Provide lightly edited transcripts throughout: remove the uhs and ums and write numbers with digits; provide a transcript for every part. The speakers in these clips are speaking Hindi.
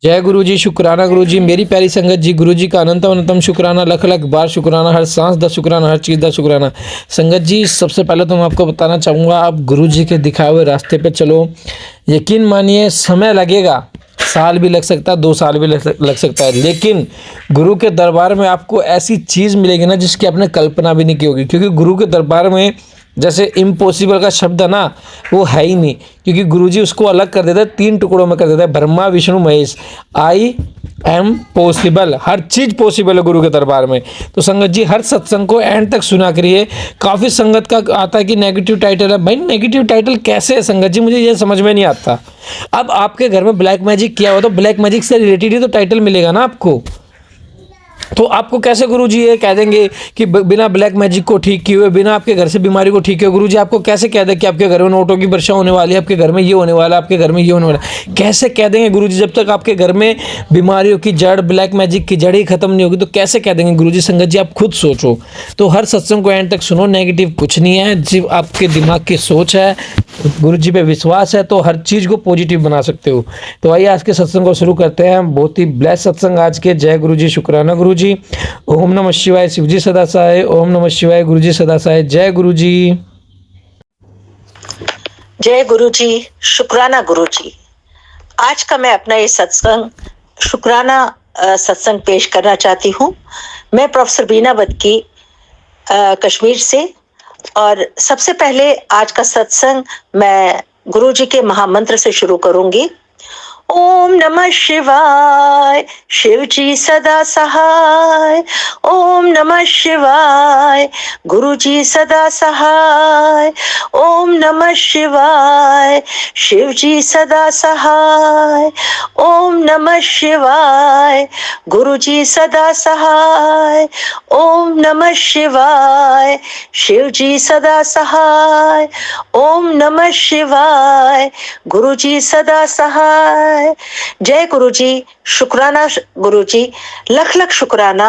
जय गुरु जी, शुक्राना गुरु जी, मेरी प्यारी संगत जी, गुरु जी का अनंतम अनंतम शुक्राना, लख लख बार शुक्राना, हर सांस दा शुक्राना, हर चीज़ दा शुक्राना। संगत जी, सबसे पहले तो मैं आपको बताना चाहूँगा, आप गुरु जी के दिखाए हुए रास्ते पे चलो। यकीन मानिए समय लगेगा, साल भी लग सकता है, 2 साल भी लग सकता है, लेकिन गुरु के दरबार में आपको ऐसी चीज़ मिलेगी ना जिसकी आपने कल्पना भी नहीं की होगी। क्योंकि गुरु के दरबार में जैसे इम्पॉसिबल का शब्द है ना, वो है ही नहीं। क्योंकि गुरुजी उसको अलग कर देता है, 3 टुकड़ों में कर देता है, Brahma Vishnu Mahesh. I am possible, her cheese possible है गुरु के दरबार में। तो संगत जी, हर सत्संग को एंड तक सुना करिए। काफ़ी संगत का आता है कि नेगेटिव टाइटल है। भाई नेगेटिव टाइटल कैसे है संगत जी, मुझे ये समझ में नहीं आता। अब आपके घर में ब्लैक मैजिक किया हो तो ब्लैक मैजिक से रिलेटेड ही तो टाइटल मिलेगा ना आपको। तो आपको कैसे गुरुजी ये कह देंगे कि बिना ब्लैक मैजिक को ठीक किए हुए, बिना आपके घर से बीमारी को ठीक किए हुए, गुरुजी आपको कैसे कह दें कि आपके घर में नोटों की वर्षा होने वाली है, आपके घर में ये होने वाला है, आपके घर में ये होने वाला है? कैसे कह देंगे गुरुजी? जब तक आपके घर में बीमारियों की जड़, ब्लैक मैजिक की जड़ ही खत्म नहीं होगी तो कैसे कह देंगे गुरुजी? संगत जी, आप खुद सोचो। तो हर सत्संग को एंड तक सुनो, नेगेटिव कुछ नहीं है। सिर्फ आपके दिमाग की सोच है, गुरुजी पे विश्वास है तो हर चीज़ को पॉजिटिव बना सकते हो। तो आइए आज के सत्संग को शुरू करते हैं। बहुत ही ब्लेस सत्संग आज के। जय गुरु जी, शुक्राना गुरु जी। ओम नमः शिवाय, शिव जी सदा सहाय। ओम नमः शिवाय, गुरु जी सदा सहाय। जय गुरु जी। जय गुरु जी, शुक्राना गुरु जी। आज का मैं अपना ये सत्संग शुक्राना सत्संग पेश करना चाहती हूँ। मैं प्रोफेसर बीना बदकी कश्मीर से। और सबसे पहले आज का सत्संग मैं गुरु जी के महामंत्र से शुरू करूंगी। ओम नमः शिवाय, शिव जी सदा सहाय। ओम नमः शिवाय, गुरु जी सदा सहाय। ओम नमः शिवाय, शिव जी सदा सहाय। ओम नमः शिवाय, गुरु जी सदा सहाय। ओम नमः शिवाय, शिव जी सदा सहाय। ओम नमः शिवाय, गुरु जी सदा सहाय। जय गुरु जी, शुक्राना गुरु जी, लख लख शुक्राना।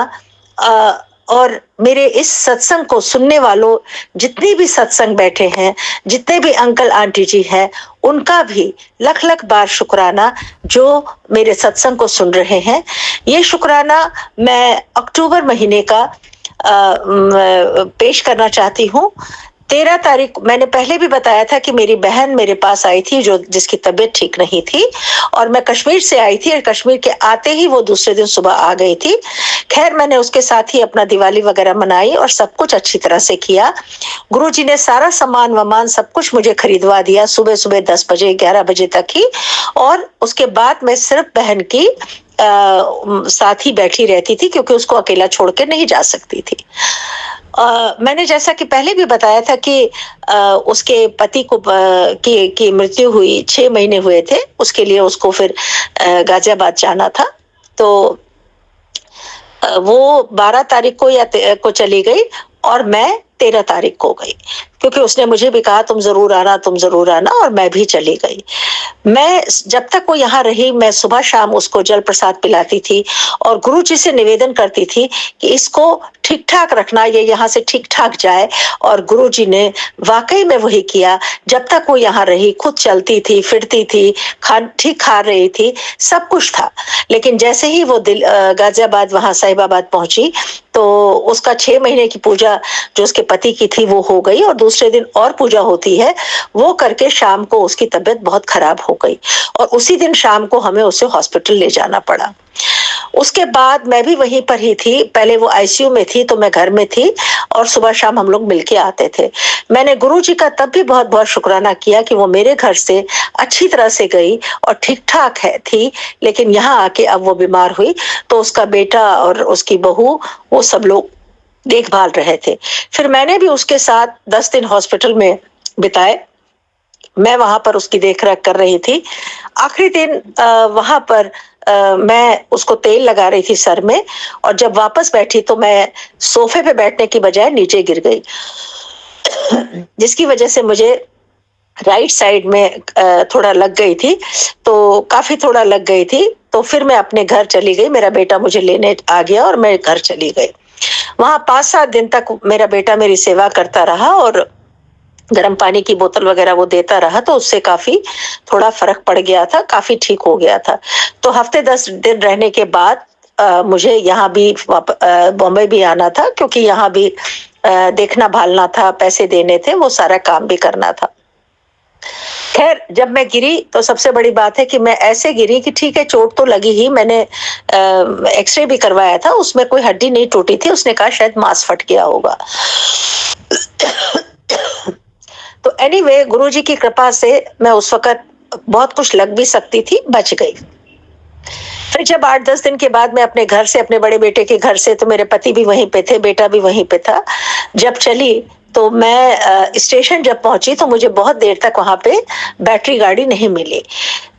और मेरे इस सत्संग को सुनने वालों, जितने भी सत्संग बैठे हैं, जितने भी अंकल आंटी जी हैं, उनका भी लख लख बार शुक्राना जो मेरे सत्संग को सुन रहे हैं। ये शुक्राना मैं अक्टूबर महीने का पेश करना चाहती हूँ। 13 तारीख, मैंने पहले भी बताया था कि मेरी बहन मेरे पास आई थी जिसकी तबीयत ठीक नहीं थी, और मैं कश्मीर से आई थी, और कश्मीर के आते ही वो दूसरे दिन सुबह आ गई थी। खैर, मैंने उसके साथ ही अपना दिवाली वगैरह मनाई और सब कुछ अच्छी तरह से किया। गुरुजी ने सारा सामान वामान सब कुछ मुझे खरीदवा दिया, सुबह सुबह 10 बजे 11 बजे तक ही। और उसके बाद मैं सिर्फ बहन की साथ ही बैठी रहती थी, क्योंकि उसको अकेला छोड़ के नहीं जा सकती थी। मैंने जैसा कि पहले भी बताया था कि उसके पति को की मृत्यु हुई, 6 महीने हुए थे। उसके लिए उसको फिर गाजियाबाद जाना था। तो वो 12 तारीख को को चली गई और मैं 13 तारीख को गई, क्योंकि उसने मुझे भी कहा तुम जरूर आना, तुम जरूर आना, और मैं भी चली गई। मैं जब तक वो यहाँ रही, मैं सुबह शाम उसको जल प्रसाद पिलाती थी और गुरु जी से निवेदन करती थी कि इसको ठीक ठाक रखना, ये यहाँ से ठीक ठाक जाए। और गुरु जी ने वाकई में वही किया। जब तक वो यहाँ रही, खुद चलती थी, फिरती थी, ठीक खा रही थी, सब कुछ था। लेकिन जैसे ही वो गाजियाबाद वहां साहिबाबाद पहुंची, तो उसका 6 महीने की पूजा जो उसके पति की थी वो हो गई, और दूसरे दिन और पूजा होती है, वो करके शाम को उसकी तबीयत बहुत खराब हो गई, और उसी दिन शाम को हमें उसे हॉस्पिटल ले जाना पड़ा। उसके बाद मैं भी वहीं पर ही थी। पहले वो आईसीयू में थी तो मैं घर में थी, और सुबह शाम हम लोग मिलके आते थे। मैंने गुरुजी का तब भी बहुत बहुत शुक्राना किया कि वो मेरे घर से अच्छी तरह से गई और ठीक ठाक थी। लेकिन यहाँ आके अब वो बीमार हुई, तो उसका बेटा और उसकी बहू, वो सब लोग देखभाल रहे थे। फिर मैंने भी उसके साथ 10 दिन हॉस्पिटल में बिताए। मैं वहां पर उसकी देखरेख कर रही थी। आखिरी दिन वहां पर मैं उसको तेल लगा रही थी सर में, और जब वापस बैठी तो मैं सोफे पे बैठने की बजाय नीचे गिर गई, जिसकी वजह से मुझे राइट साइड में थोड़ा लग गई थी, तो काफी थोड़ा लग गई थी। तो फिर मैं अपने घर चली गई। मेरा बेटा मुझे लेने आ गया और मैं घर चली गई। वहां 5-7 दिन तक मेरा बेटा मेरी सेवा करता रहा, और गर्म पानी की बोतल वगैरह वो देता रहा, तो उससे काफ़ी थोड़ा फ़र्क पड़ गया था, काफ़ी ठीक हो गया था। तो हफ़्ते 10 दिन रहने के बाद मुझे यहाँ भी बॉम्बे भी आना था, क्योंकि यहाँ भी देखना भालना था, पैसे देने थे, वो सारा काम भी करना था। खैर, जब मैं गिरी तो सबसे बड़ी बात है कि मैं ऐसे गिरी कि ठीक है, चोट तो लगी ही, मैंने एक्स-रे भी करवाया था, उसमें कोई हड्डी नहीं टूटी थी, उसने कहा शायद मांस फट गया होगा। तो एनीवे, गुरुजी की कृपा से मैं उस वक़्त, बहुत कुछ लग भी सकती थी, बच गई। फिर जब 8-10 दिन के बाद मैं अपने घर से, अपने बड़े बेटे के घर से, तो मेरे पति भी वहीं पे थे, बेटा भी वहीं पे था। जब चली तो मैं स्टेशन जब पहुंची तो मुझे बहुत देर तक वहां पे बैटरी गाड़ी नहीं मिली।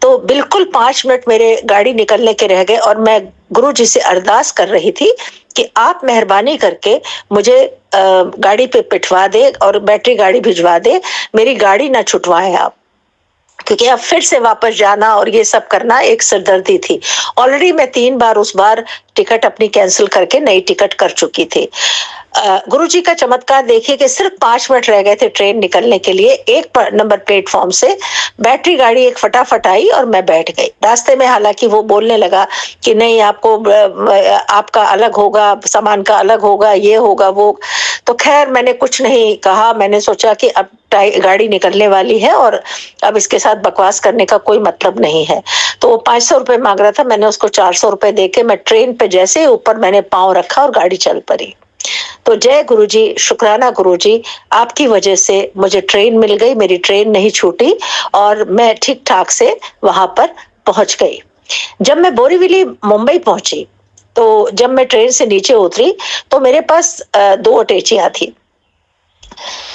तो बिल्कुल 5 मिनट मेरे गाड़ी निकलने के रह गए और मैं गुरुजी से अरदास कर रही थी कि आप मेहरबानी करके मुझे गाड़ी पे बिठवा दे और बैटरी गाड़ी भिजवा दे, मेरी गाड़ी ना छुटवाएं आप। क्योंकि अब फिर से वापस जाना और ये सब करना एक सिरदर्दी थी। ऑलरेडी मैं 3 बार उस बार टिकट अपनी कैंसिल करके नई टिकट कर चुकी थी। गुरुजी का चमत्कार देखिए कि सिर्फ 5 मिनट रह गए थे ट्रेन निकलने के लिए, एक नंबर प्लेटफॉर्म से बैटरी गाड़ी एक फटाफट आई और मैं बैठ गई। रास्ते में हालांकि वो बोलने लगा कि नहीं, आपको आपका अलग होगा, सामान का अलग होगा, ये होगा वो। तो खैर मैंने कुछ नहीं कहा, मैंने सोचा कि अब गाड़ी निकलने वाली है और अब इसके साथ बकवास करने का कोई मतलब नहीं है। तो वो 500 रुपए मांग रहा था, मैंने उसको 400 रुपए देके मैं ट्रेन पे जैसे ही ऊपर मैंने पांव रखा और गाड़ी चल पड़ी। तो जय गुरुजी, शुक्राना गुरुजी, आपकी वजह से मुझे ट्रेन मिल गई, मेरी ट्रेन नहीं छूटी और मैं ठीक ठाक से वहां पर पहुंच गई। जब मैं बोरीवली मुंबई पहुंची, तो जब मैं ट्रेन से नीचे उतरी तो मेरे पास 2 अटैचियां थी।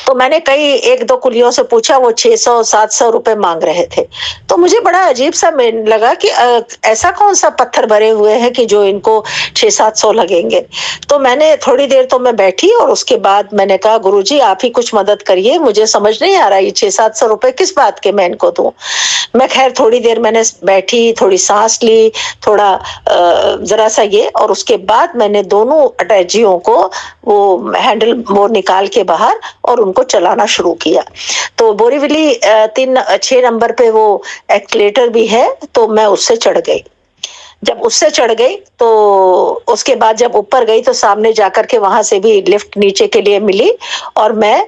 तो मैंने कई 1-2 कुलियों से पूछा, वो 600-700 रुपए मांग रहे थे। तो मुझे बड़ा अजीब सा लगा कि ऐसा कौन सा पत्थर भरे हुए हैं कि जो इनको 600-700 लगेंगे। तो मैंने थोड़ी देर तो मैं बैठी और उसके बाद मैंने कहा, गुरुजी आप ही कुछ मदद करिए, मुझे समझ नहीं आ रहा ये 600-700 रुपए किस बात के मैं इनको दूं। मैं खैर थोड़ी देर मैंने बैठी, थोड़ी सांस ली, थोड़ा जरा सा ये, और उसके बाद मैंने दोनों अटैचियों को वो हैंडल वो निकाल के बाहर और उनको चलाना शुरू किया। तो बोरीवली 6 नंबर पे वो एक्सीलेटर भी है, तो मैं उससे चढ़ गई। जब उससे चढ़ गई तो उसके बाद जब ऊपर गई तो सामने जाकर के वहां से भी लिफ्ट नीचे के लिए मिली और मैं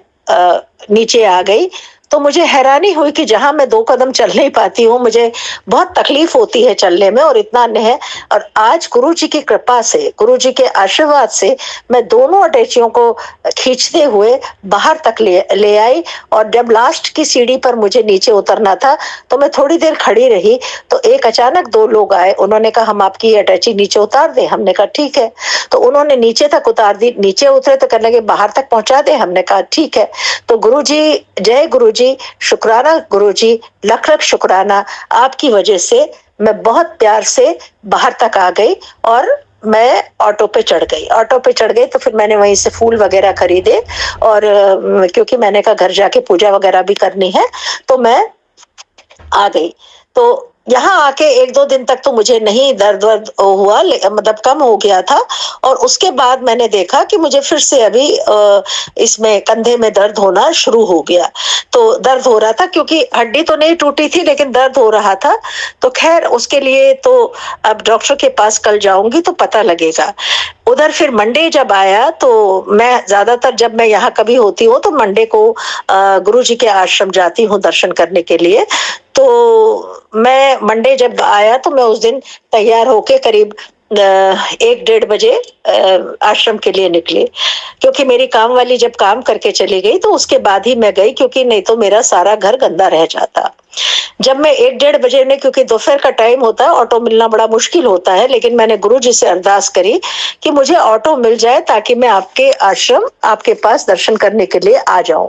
नीचे आ गई। तो मुझे हैरानी हुई कि जहां मैं 2 कदम चल नहीं पाती हूँ, मुझे बहुत तकलीफ होती है चलने में, और इतना नहीं। और आज गुरुजी की कृपा से, गुरुजी के आशीर्वाद से मैं दोनों अटैचियों को खींचते हुए बाहर तक ले आई। और जब लास्ट की सीढ़ी पर मुझे नीचे उतरना था तो मैं थोड़ी देर खड़ी रही, तो एक अचानक 2 लोग आए, उन्होंने कहा हम आपकी ये अटैची नीचे उतार दें। हमने कहा ठीक है। तो उन्होंने नीचे तक उतार दी। नीचे उतरे तो कहने लगे बाहर तक पहुंचा दें। हमने कहा ठीक है। तो गुरुजी, जय गुरुजी, शुक्राना गुरुजी, लख लख शुक्राना, आपकी वजह से मैं बहुत प्यार से बाहर तक आ गई और मैं ऑटो पे चढ़ गई। ऑटो पे चढ़ गई तो फिर मैंने वहीं से फूल वगैरह खरीदे और क्योंकि मैंने कहा घर जाके पूजा वगैरह भी करनी है, तो मैं आ गई। तो यहाँ आके 1-2 दिन तक तो मुझे नहीं दर्द वर्द हुआ, मतलब कम हो गया था। और उसके बाद मैंने देखा कि मुझे फिर से अभी इसमें कंधे में दर्द होना शुरू हो गया। तो दर्द हो रहा था, क्योंकि हड्डी तो नहीं टूटी थी लेकिन दर्द हो रहा था। तो खैर उसके लिए तो अब डॉक्टर के पास कल जाऊंगी तो पता लगेगा। उधर फिर मंडे जब आया तो मैं ज्यादातर जब मैं यहाँ कभी होती हूँ तो मंडे को गुरुजी के आश्रम जाती हूँ दर्शन करने के लिए। तो मैं मंडे जब आया तो मैं उस दिन तैयार होके करीब 1-1:30 बजे आश्रम के लिए निकली, क्योंकि मेरी काम वाली जब काम करके चली गई तो उसके बाद ही मैं गई, क्योंकि नहीं तो मेरा सारा घर गंदा रह जाता। जब मैं 1-1:30 बजे ने, क्योंकि दोपहर का टाइम होता है, ऑटो मिलना बड़ा मुश्किल होता है, लेकिन मैंने गुरुजी से अरदास करी कि मुझे ऑटो मिल जाए ताकि मैं आपके आश्रम, आपके पास दर्शन करने के लिए आ जाऊं।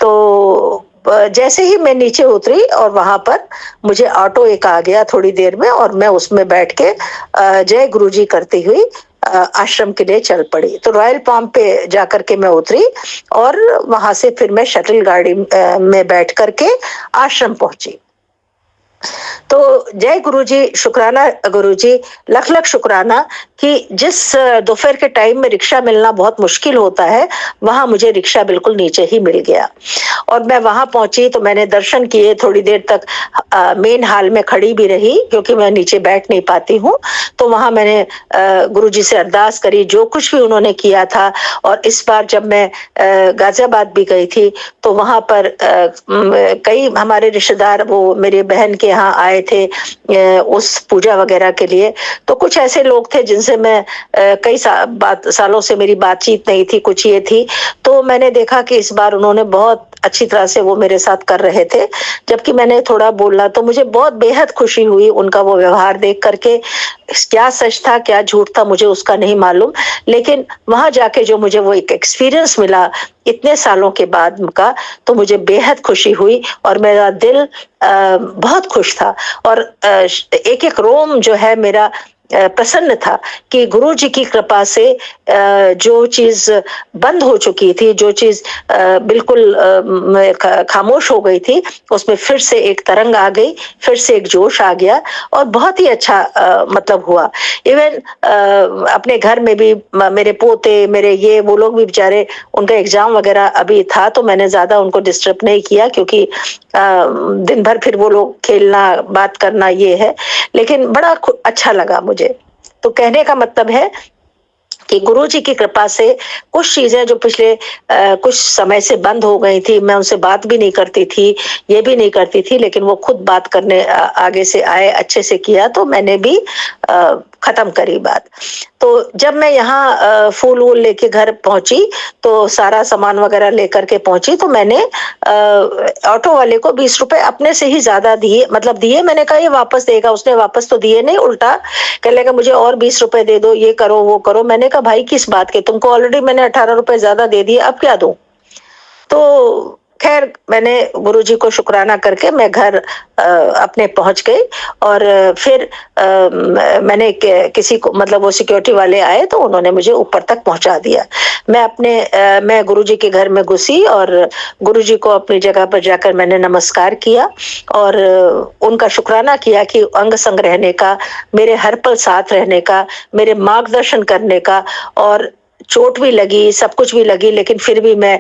तो जैसे ही मैं नीचे उतरी और वहां पर मुझे ऑटो एक आ गया थोड़ी देर में, और मैं उसमें बैठ के जय गुरुजी करती हुई आश्रम के लिए चल पड़ी। तो रॉयल पाम पे जाकर के मैं उतरी और वहां से फिर मैं शटल गाड़ी में बैठ करके आश्रम पहुंची। तो जय गुरुजी, शुक्राना गुरुजी, लख लख शुक्राना कि जिस दोपहर के टाइम में रिक्शा मिलना बहुत मुश्किल होता है, वहां मुझे रिक्शा बिल्कुल नीचे ही मिल गया और मैं वहां पहुंची तो मैंने दर्शन किए, थोड़ी देर तक मेन हॉल में खड़ी भी रही क्योंकि मैं नीचे बैठ नहीं पाती हूँ। तो वहां मैंने गुरुजी से अरदास करी, जो कुछ भी उन्होंने किया था। और इस बार जब मैं गाजियाबाद भी गई थी तो वहां पर कई हमारे रिश्तेदार वो मेरी बहन के यहाँ आए थे उस पूजा वगैरह के लिए। तो कुछ ऐसे लोग थे जिनसे मैं कई सालों से मेरी बातचीत नहीं थी, कुछ ये थी। तो मैंने देखा कि इस बार उन्होंने बहुत अच्छी तरह से वो मेरे साथ कर रहे थे, जबकि मैंने थोड़ा बोला तो मुझे बहुत बेहद खुशी हुई उनका वो व्यवहार देख करके। क्या सच था क्या झूठ था मुझे उसका नहीं मालूम, लेकिन वहां जाके जो मुझे वो एक एक्सपीरियंस मिला इतने सालों के बाद का, तो मुझे बेहद खुशी हुई और मेरा दिल बहुत खुश था और एक एक रोम जो है मेरा प्रसन्न था कि गुरु जी की कृपा से जो चीज बंद हो चुकी थी, जो चीज बिल्कुल खामोश हो गई थी, उसमें फिर से एक तरंग आ गई, फिर से एक जोश आ गया और बहुत ही अच्छा मतलब हुआ। इवन अपने घर में भी मेरे पोते, मेरे ये वो लोग भी बेचारे, उनका एग्जाम वगैरह अभी था तो मैंने ज्यादा उनको डिस्टर्ब नहीं किया क्योंकि दिन भर फिर वो लोग खेलना बात करना ये है, लेकिन बड़ा अच्छा लगा मुझे। तो कहने का मतलब है कि गुरु जी की कृपा से कुछ चीजें जो पिछले कुछ समय से बंद हो गई थी, मैं उनसे बात भी नहीं करती थी, ये भी नहीं करती थी, लेकिन वो खुद बात करने आगे से आए, अच्छे से किया, तो मैंने भी खत्म करी बात। तो जब मैं यहाँ फूल वूल लेके घर पहुंची तो सारा सामान वगैरह लेकर के पहुंची तो मैंने ऑटो वाले को 20 रुपए अपने से ही ज्यादा दिए, मतलब दिए। मैंने कहा ये वापस देगा, उसने वापस तो दिए नहीं, उल्टा कह लेगा मुझे और 20 रुपए दे दो, ये करो वो करो। मैंने कहा भाई किस बात के, तुमको ऑलरेडी मैंने 18 रुपए ज्यादा दे दिए, अब क्या दूं। तो खैर मैंने गुरुजी को शुक्राना करके मैं घर अपने पहुंच गई और फिर मैंने किसी को, मतलब वो सिक्योरिटी वाले आए तो उन्होंने मुझे ऊपर तक पहुंचा दिया। मैं गुरुजी के घर में घुसी और गुरुजी को अपनी जगह पर जाकर मैंने नमस्कार किया और उनका शुक्राना किया कि अंग संग रहने का, मेरे हर पल साथ रहने का, मेरे मार्गदर्शन करने का। और चोट भी लगी, सब कुछ भी लगी, लेकिन फिर भी मैं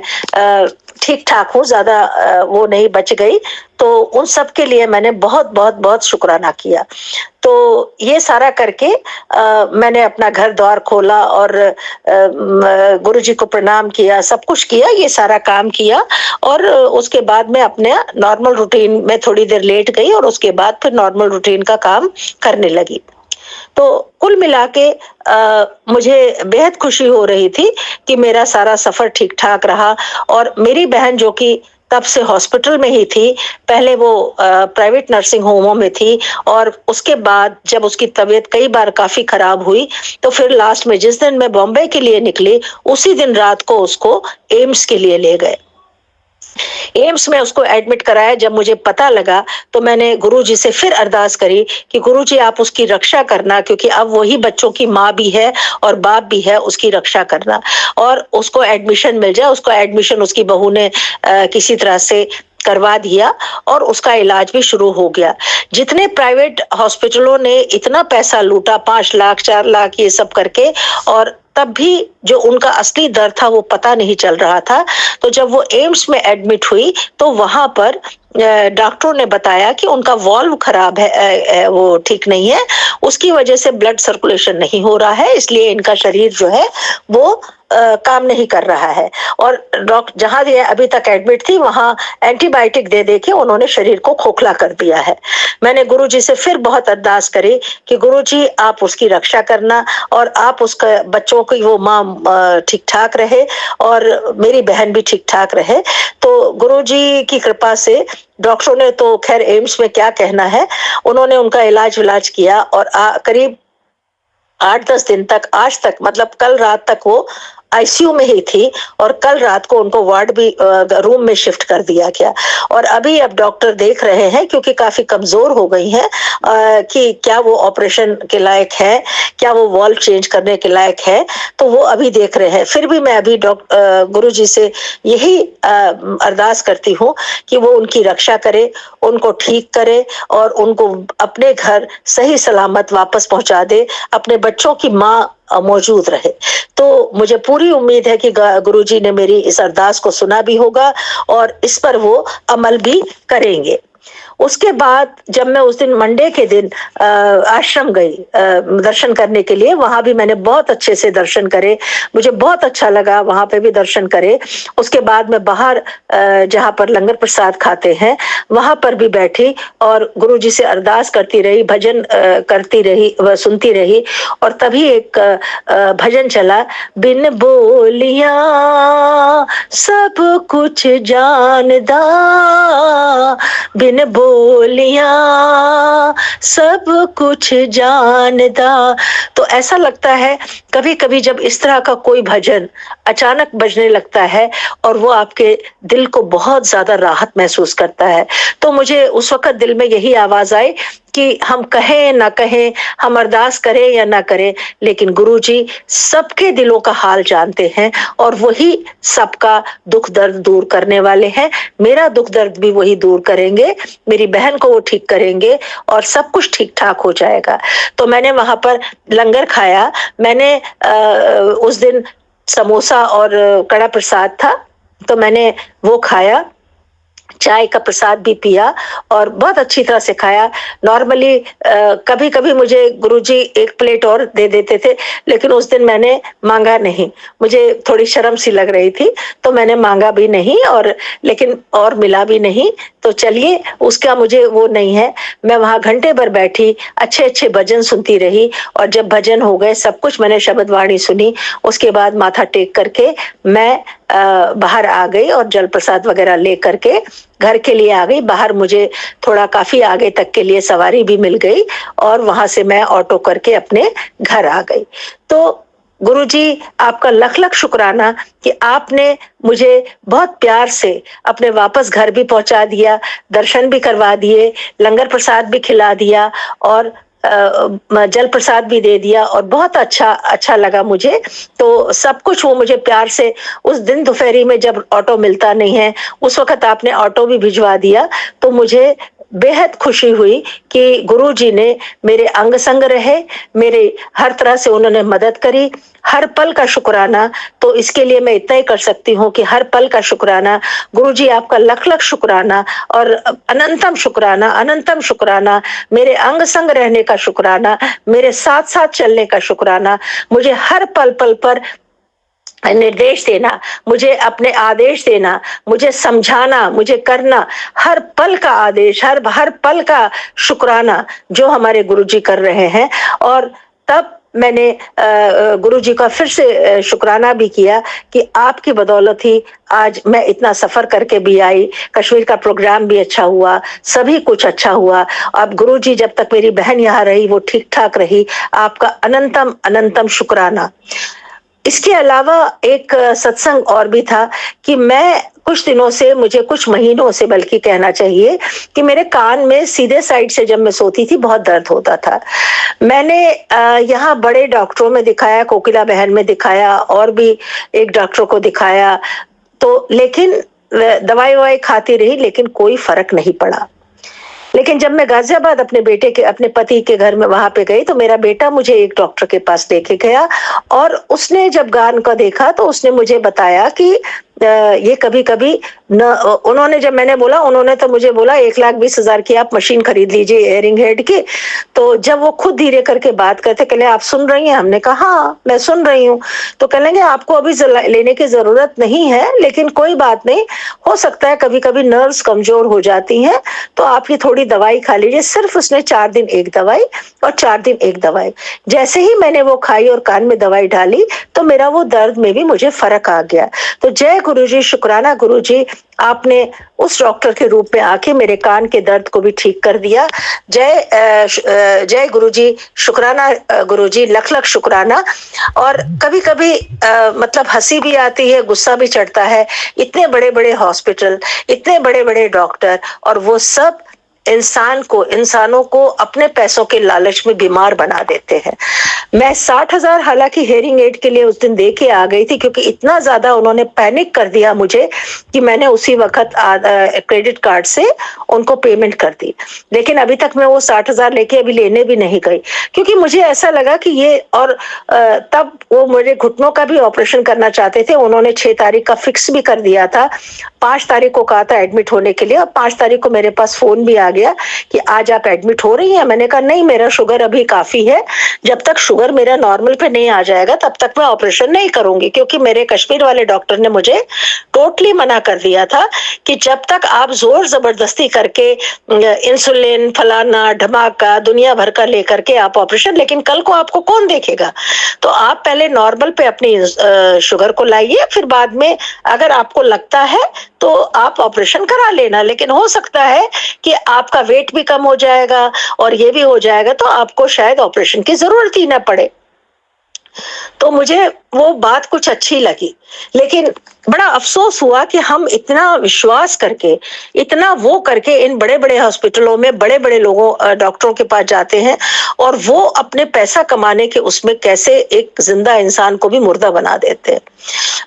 ठीक ठाक हूँ, ज्यादा वो नहीं, बच गई। तो उन सब के लिए मैंने बहुत बहुत बहुत शुक्राना किया। तो ये सारा करके मैंने अपना घर द्वार खोला और गुरुजी को प्रणाम किया, सब कुछ किया, ये सारा काम किया और उसके बाद मैं अपने नॉर्मल रूटीन में थोड़ी देर लेट गई और उसके बाद फिर नॉर्मल रूटीन का काम करने लगी। तो कुल मिला के मुझे बेहद खुशी हो रही थी कि मेरा सारा सफर ठीक ठाक रहा। और मेरी बहन जो कि तब से हॉस्पिटल में ही थी, पहले वो प्राइवेट नर्सिंग होमों में थी और उसके बाद जब उसकी तबीयत कई बार काफी खराब हुई तो फिर लास्ट में जिस दिन मैं बॉम्बे के लिए निकली उसी दिन रात को उसको एम्स के लिए ले गए। एम्स में उसको एडमिट कराया। जब मुझे पता लगा तो मैंने गुरुजी से फिर अरदास करी कि गुरुजी आप उसकी रक्षा करना, क्योंकि अब वही बच्चों की माँ भी है और बाप भी है, उसकी रक्षा करना और उसको एडमिशन मिल जाए। उसको एडमिशन उसकी बहू ने किसी तरह से करवा दिया और उसका इलाज भी शुरू हो गया। जितने प्राइवेट हॉस्पिटलों ने इतना पैसा लूटा, 5 लाख 4 लाख ये सब करके, और तब भी जो उनका असली दर था वो पता नहीं चल रहा था। तो जब वो एम्स में एडमिट हुई तो वहां पर डॉक्टरों ने बताया कि उनका वॉल्व खराब है, वो ठीक नहीं है, उसकी वजह से ब्लड सर्कुलेशन नहीं हो रहा है, इसलिए इनका शरीर जो है वो काम नहीं कर रहा है। और जहां ये अभी तक एडमिट थी वहां एंटीबायोटिक दे दे के उन्होंने शरीर को खोखला कर दिया है। मैंने गुरुजी से फिर बहुत अरदास करी कि गुरुजी आप उसकी रक्षा करना और आप उसका बच्चों की वो माँ ठीक ठाक रहे और मेरी बहन भी ठीक ठाक रहे। तो गुरुजी की कृपा से डॉक्टरों ने तो खैर एम्स में क्या कहना है, उन्होंने उनका इलाज विलाज किया और करीब 8-10 दिन तक, आज तक मतलब कल रात तक वो आईसीयू में ही थी और कल रात को उनको वार्ड भी रूम में शिफ्ट कर दिया गया और अभी अब डॉक्टर देख रहे हैं क्योंकि काफी कमजोर हो गई हैं कि क्या वो ऑपरेशन के लायक है, क्या वो वॉल्व चेंज करने के लायक है, तो वो अभी देख रहे हैं। फिर भी मैं अभी गुरुजी से यही अरदास करती हूँ कि वो उनकी रक्षा करे, उनको ठीक करे और उनको अपने घर सही सलामत वापस पहुंचा दे, अपने बच्चों की माँ मौजूद रहे। तो मुझे पूरी उम्मीद है कि गुरुजी ने मेरी इस अरदास को सुना भी होगा और इस पर वो अमल भी करेंगे। उसके बाद जब मैं उस दिन मंडे के दिन आश्रम गई दर्शन करने के लिए, वहां भी मैंने बहुत अच्छे से दर्शन करे, मुझे बहुत अच्छा लगा वहां पे भी दर्शन करे। उसके बाद मैं बाहर जहां पर लंगर प्रसाद खाते हैं वहां पर भी बैठी और गुरुजी से अरदास करती रही, भजन करती रही, सुनती रही और तभी एक भजन चला, बिन बोलिया सब कुछ जानदा, बिन बोलिया सब कुछ जानदा। तो ऐसा लगता है कभी कभी जब इस तरह का कोई भजन अचानक बजने लगता है और वो आपके दिल को बहुत ज्यादा राहत महसूस करता है, तो मुझे उस वक्त दिल में यही आवाज आई कि हम कहें ना कहें, हम अरदास करें या ना करें, लेकिन गुरुजी सबके दिलों का हाल जानते हैं और वही सबका दुख दर्द दूर करने वाले हैं। मेरा दुख दर्द भी वही दूर करेंगे, मेरी बहन को वो ठीक करेंगे और सब कुछ ठीक ठाक हो जाएगा। तो मैंने वहां पर लंगर खाया, मैंने उस दिन समोसा और कड़ा प्रसाद था तो मैंने वो खाया, चाय का प्रसाद भी पिया और बहुत अच्छी तरह से खाया। नॉर्मली कभी कभी मुझे गुरुजी एक प्लेट और दे देते थे, लेकिन उस दिन मैंने मांगा नहीं, मुझे थोड़ी शर्म सी लग रही थी तो मैंने मांगा भी नहीं और लेकिन और मिला भी नहीं। तो चलिए, उसका मुझे वो नहीं है। मैं वहां घंटे भर बैठी, अच्छे अच्छे भजन सुनती रही और जब भजन हो गए, सब कुछ मैंने शब्द वाणी सुनी, उसके बाद माथा टेक करके मैं बाहर आ गई और जल प्रसाद वगैरह ले करके घर के लिए आ गई। बाहर मुझे थोड़ा काफी आगे तक के लिए सवारी भी मिल गई और वहां से मैं ऑटो करके अपने घर आ गई। तो गुरुजी, आपका लख लख शुक्राना कि आपने मुझे बहुत प्यार से अपने वापस घर भी पहुंचा दिया, दर्शन भी करवा दिए, लंगर प्रसाद भी खिला दिया और जल प्रसाद भी दे दिया और बहुत अच्छा लगा मुझे। तो सब कुछ वो मुझे प्यार से, उस दिन दोपहरी में जब ऑटो मिलता नहीं है उस वक्त आपने ऑटो भी भिजवा दिया, तो मुझे बेहद खुशी हुई कि गुरुजी ने मेरे अंग संग रहे, मेरे हर तरह से उन्होंने मदद करी। हर पल का शुक्राना, तो इसके लिए मैं इतना ही कर सकती हूँ कि हर पल का शुक्राना। गुरुजी, आपका लख लख शुक्राना और अनंतम शुक्राना, मेरे अंग संग रहने का शुक्राना, मेरे साथ साथ चलने का शुक्राना, मुझे हर पल पल पर निर्देश देना, मुझे अपने आदेश देना, मुझे समझाना, मुझे करना, हर पल का आदेश, हर पल का शुक्राना जो हमारे गुरुजी कर रहे हैं। और तब मैंने गुरुजी का फिर से शुक्राना भी किया कि आपकी बदौलत ही आज मैं इतना सफर करके भी आई, कश्मीर का प्रोग्राम भी अच्छा हुआ, सभी कुछ अच्छा हुआ। अब गुरुजी, जब तक मेरी बहन यहाँ रही वो ठीक ठाक रही, आपका अनंतम शुक्राना। इसके अलावा एक सत्संग और भी था कि मैं कुछ दिनों से, मुझे कुछ महीनों से बल्कि कहना चाहिए, कि मेरे कान में सीधे साइड से जब मैं सोती थी बहुत दर्द होता था। मैंने यहाँ बड़े डॉक्टरों में दिखाया, कोकिला बहन में दिखाया और भी एक डॉक्टर को दिखाया, तो लेकिन दवाई ववाई खाती रही लेकिन कोई फर्क नहीं पड़ा। लेकिन जब मैं गाजियाबाद अपने पति के घर में वहां पे गई तो मेरा बेटा मुझे एक डॉक्टर के पास लेके गया और उसने जब गान को देखा तो उसने मुझे बताया कि ये कभी कभी न, उन्होंने, जब मैंने बोला, उन्होंने तो मुझे बोला 1,20,000 की आप मशीन खरीद लीजिए एयरिंग हेड की। तो जब वो खुद धीरे करके बात करते, कहले आप सुन रही हैं? हमने कहा हाँ मैं सुन रही हूँ। तो कहने लगे आपको अभी लेने की जरूरत नहीं है, लेकिन कोई बात नहीं, हो सकता है कभी कभी नर्व्स कमजोर हो जाती हैं, तो आप ये थोड़ी दवाई खा लीजिए। सिर्फ उसने 4 दिन एक दवाई और 4 दिन एक दवाई, जैसे ही मैंने वो खाई और कान में दवाई डाली तो मेरा वो दर्द में भी मुझे फर्क आ गया। तो जय गुरुजी, शुक्राना गुरुजी, आपने उस डॉक्टर के रूप में आके मेरे कान के दर्द को भी ठीक कर दिया। जय गुरुजी, शुक्राना गुरुजी, लख लख शुक्राना। और कभी कभी मतलब हंसी भी आती है, गुस्सा भी चढ़ता है। इतने बड़े बड़े हॉस्पिटल, इतने बड़े बड़े डॉक्टर, और वो सब इंसानों को अपने पैसों के लालच में बीमार बना देते हैं। मैं 60,000 हालांकि हेयरिंग एड के लिए उस दिन दे के आ गई थी, क्योंकि इतना ज्यादा उन्होंने पैनिक कर दिया मुझे कि मैंने उसी वक्त क्रेडिट कार्ड से उनको पेमेंट कर दी। लेकिन अभी तक मैं वो 60,000 लेके अभी लेने भी नहीं गई, क्योंकि मुझे ऐसा लगा कि ये, और तब वो मेरे घुटनों का भी ऑपरेशन करना चाहते थे। उन्होंने 6 तारीख का फिक्स भी कर दिया था, 5 तारीख को कहा था एडमिट होने के लिए, और 5 तारीख को मेरे पास फोन भी आ गया कि आज आप एडमिट हो रही हैं। मैंने कहा नहीं, मेरा शुगर अभी काफी है, जब तक शुगर मेरा नॉर्मल पे नहीं आ जाएगा तब तक मैं ऑपरेशन नहीं करूंगी, क्योंकि मेरे कश्मीर वाले डॉक्टर ने मुझे टोटली मना कर दिया था कि जब तक आप जोर जबरदस्ती करके इंसुलिन फलाना धमाका दुनिया भर का लेकर के आप ऑपरेशन, लेकिन कल को आपको कौन देखेगा, तो आप पहले नॉर्मल पे अपनी शुगर को लाइए, फिर बाद में अगर आपको लगता है तो आप ऑपरेशन करा लेना। लेकिन हो सकता है कि आपका वेट भी कम हो जाएगा और ये भी हो जाएगा, तो आपको शायद ऑपरेशन की जरूरत ही ना पड़े। तो मुझे वो बात कुछ अच्छी लगी, लेकिन बड़ा अफसोस हुआ कि हम इतना विश्वास करके, इतना वो करके इन बड़े बड़े हॉस्पिटलों में बड़े बड़े लोगों डॉक्टरों के पास जाते हैं, और वो अपने पैसा कमाने के उसमें कैसे एक जिंदा इंसान को भी मुर्दा बना देते हैं।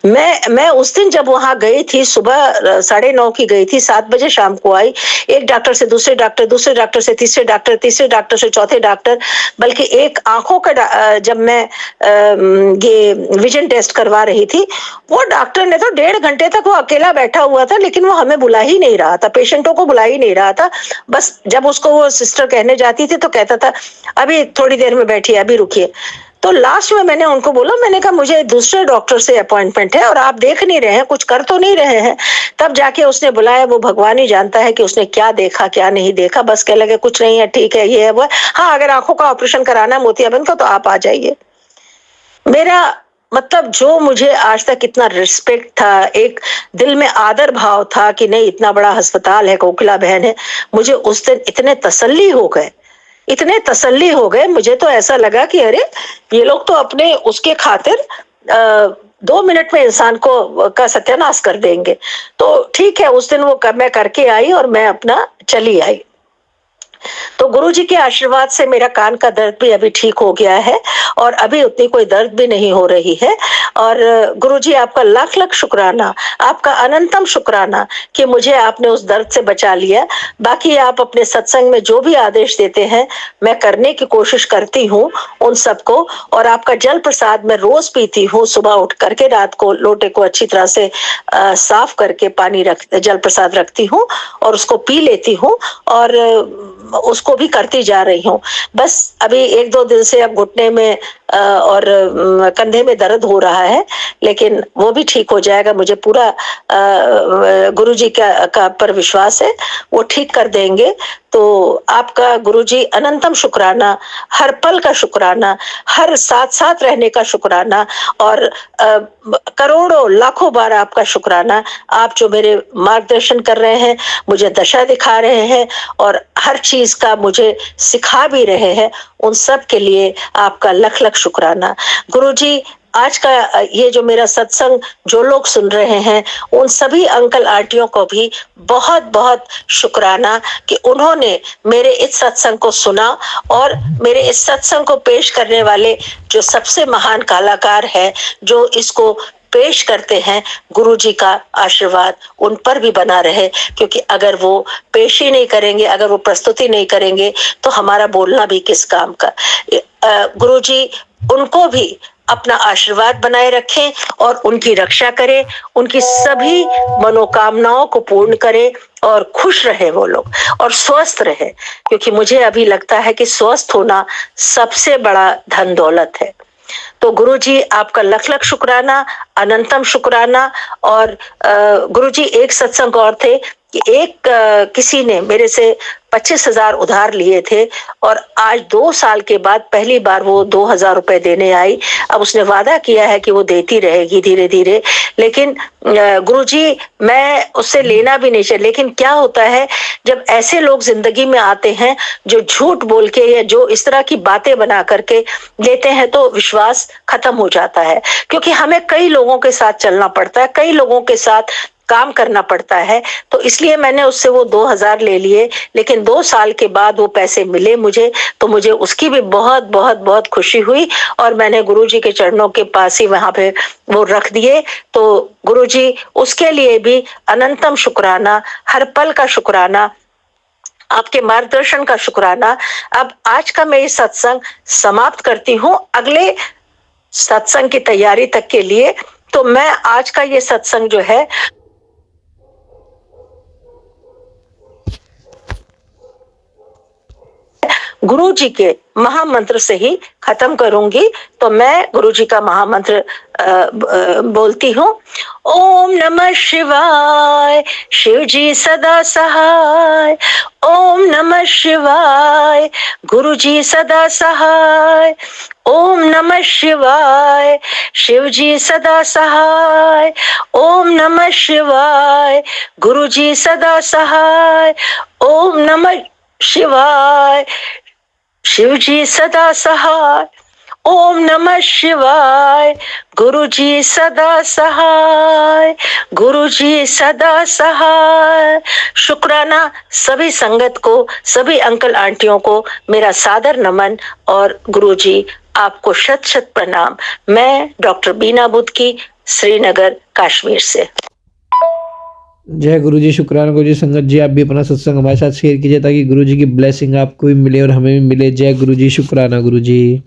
मैं उस दिन जब वहां गई थी, सुबह 9:30 की गई थी, 7 बजे शाम को आई। एक डॉक्टर से दूसरे डॉक्टर, दूसरे डॉक्टर से तीसरे डॉक्टर, तीसरे डॉक्टर से चौथे डॉक्टर, बल्कि एक आंखों का जब मैं ये विजन टेस्ट करवा रही थी, वो डॉक्टर ने तो 1.5 घंटे तक वो अकेला बैठा हुआ था, लेकिन वो हमें बुला ही नहीं रहा था, पेशेंटों को बुला ही नहीं रहा था। बस जब उसको वो सिस्टर कहने जाती थी तो कहता था अभी थोड़ी देर में बैठिए, अभी रुकिए। तो लास्ट में मैंने उनको बोला, मैंने कहा मुझे दूसरे डॉक्टर से अपॉइंटमेंट है और आप देख नहीं रहे हैं, कुछ कर तो नहीं रहे हैं। तब जाके उसने बुलाया, वो भगवान ही जानता है कि उसने क्या देखा क्या नहीं देखा, बस कह लगे कुछ नहीं है, ठीक है, ये है वो है, हाँ अगर आंखों का ऑपरेशन कराना है मोतियाबिंद का तो आप आ जाइए। मेरा मतलब जो मुझे आज तक इतना रिस्पेक्ट था, एक दिल में आदर भाव था कि नहीं इतना बड़ा अस्पताल है, कोकिला बहन है, मुझे उस दिन इतने तसल्ली हो गए, इतने तसल्ली हो गए, मुझे तो ऐसा लगा कि अरे ये लोग तो अपने उसके खातिर 2 मिनट में इंसान को का सत्यानाश कर देंगे। तो ठीक है, उस दिन वो मैं करके आई और मैं अपना चली आई। तो गुरुजी के आशीर्वाद से मेरा कान का दर्द भी अभी ठीक हो गया है, और अभी उतनी कोई दर्द भी नहीं हो रही है। और गुरुजी आपका लाख लाख शुक्राना, आपका अनंतम शुक्राना कि मुझे आपने उस दर्द से बचा लिया। बाकी आप अपने सत्संग में जो भी आदेश देते हैं मैं करने की कोशिश करती हूँ उन सबको, और आपका जल प्रसाद मैं रोज पीती हूँ, सुबह उठ करके रात को लोटे को अच्छी तरह से साफ करके पानी जल प्रसाद रखती हूँ और उसको पी लेती हूँ, और उसको भी करती जा रही हूँ। बस अभी 1-2 दिन से अब घुटने में और कंधे में दर्द हो रहा है, लेकिन वो भी ठीक हो जाएगा, मुझे पूरा गुरुजी का पर विश्वास है, वो ठीक कर देंगे। तो आपका गुरुजी अनंतम शुक्राना, हर पल का शुक्राना, हर साथ साथ रहने का शुक्राना, और करोड़ों लाखों बार आपका शुक्राना। आप जो मेरे मार्गदर्शन कर रहे हैं, मुझे दशा दिखा रहे हैं और हर चीज का मुझे सिखा भी रहे हैं, उन सब के लिए आपका लख लख शुक्राना। गुरुजी आज का ये जो मेरा सत्संग जो लोग सुन रहे हैं, उन सभी अंकल आंटियों को भी बहुत बहुत शुक्राना कि उन्होंने मेरे इस सत्संग को सुना, और मेरे इस सत्संग को पेश करने वाले जो सबसे महान कलाकार है जो इसको पेश करते हैं, गुरुजी का आशीर्वाद उन पर भी बना रहे, क्योंकि अगर वो पेश ही नहीं करेंगे, अगर वो प्रस्तुति नहीं करेंगे तो हमारा बोलना भी किस काम का। गुरुजी उनको भी अपना आशीर्वाद बनाए रखें और उनकी रक्षा करें, उनकी सभी मनोकामनाओं को पूर्ण करें और खुश रहे वो लोग और स्वस्थ रहे, क्योंकि मुझे अभी लगता है कि स्वस्थ होना सबसे बड़ा धन दौलत है। तो गुरुजी आपका लख लख शुक्राना, अनंतम शुक्राना। और गुरुजी एक सत्संग और थे कि एक किसी ने मेरे से 25,000 उधार लिए थे और आज 2 साल के बाद पहली बार वो 2,000 रुपए देने आई। अब उसने वादा किया है कि वो देती रहेगी धीरे-धीरे, लेकिन गुरुजी मैं उससे लेना भी नहीं चाहिए। लेकिन क्या होता है जब ऐसे लोग ज़िंदगी में आते हैं जो झूठ बोल के या जो इस तरह की बातें बना करके लेते हैं तो विश्वास खत्म हो जाता है। क्योंकि हमें कई लोगों के साथ चलना पड़ता है, कई लोगों के साथ काम करना पड़ता है, तो इसलिए मैंने उससे वो 2,000 ले लिए। लेकिन 2 साल के बाद वो पैसे मिले मुझे, तो मुझे उसकी भी बहुत बहुत बहुत खुशी हुई और मैंने गुरुजी के चरणों के पास ही वहां पे वो रख दिए। तो गुरुजी उसके लिए भी अनंतम शुक्राना, हर पल का शुक्राना, आपके मार्गदर्शन का शुक्राना। अब आज का मैं ये सत्संग समाप्त करती हूँ, अगले सत्संग की तैयारी तक के लिए। तो मैं आज का ये सत्संग जो है गुरु जी के महामंत्र से ही खत्म करूंगी। तो मैं गुरु जी का महामंत्र बोलती हूँ। ओम नमः शिवाय, शिव जी सदा सहाय। ओम नमः शिवाय, गुरु जी सदा सहाय। ओम नमः शिवाय, शिव जी सदा सहाय। ओम नमः शिवाय, गुरु जी सदा सहाय। ओम नमः शिवाय, शिव जी सदा सहाय। ओम नमः शिवाय, गुरु जी सदा सहाय। गुरु जी सदा सहाय। शुक्राना सभी संगत को, सभी अंकल आंटियों को मेरा सादर नमन और गुरु जी आपको शत शत प्रणाम। मैं डॉक्टर बीना बुद्की, श्रीनगर कश्मीर से। जय गुरु जी, शुक्राना गुरु जी। संगत जी आप भी अपना सत्संग हमारे साथ शेयर कीजिए ताकि गुरु जी की ब्लेसिंग आपको भी मिले और हमें भी मिले। जय गुरु जी, शुक्राना गुरु जी।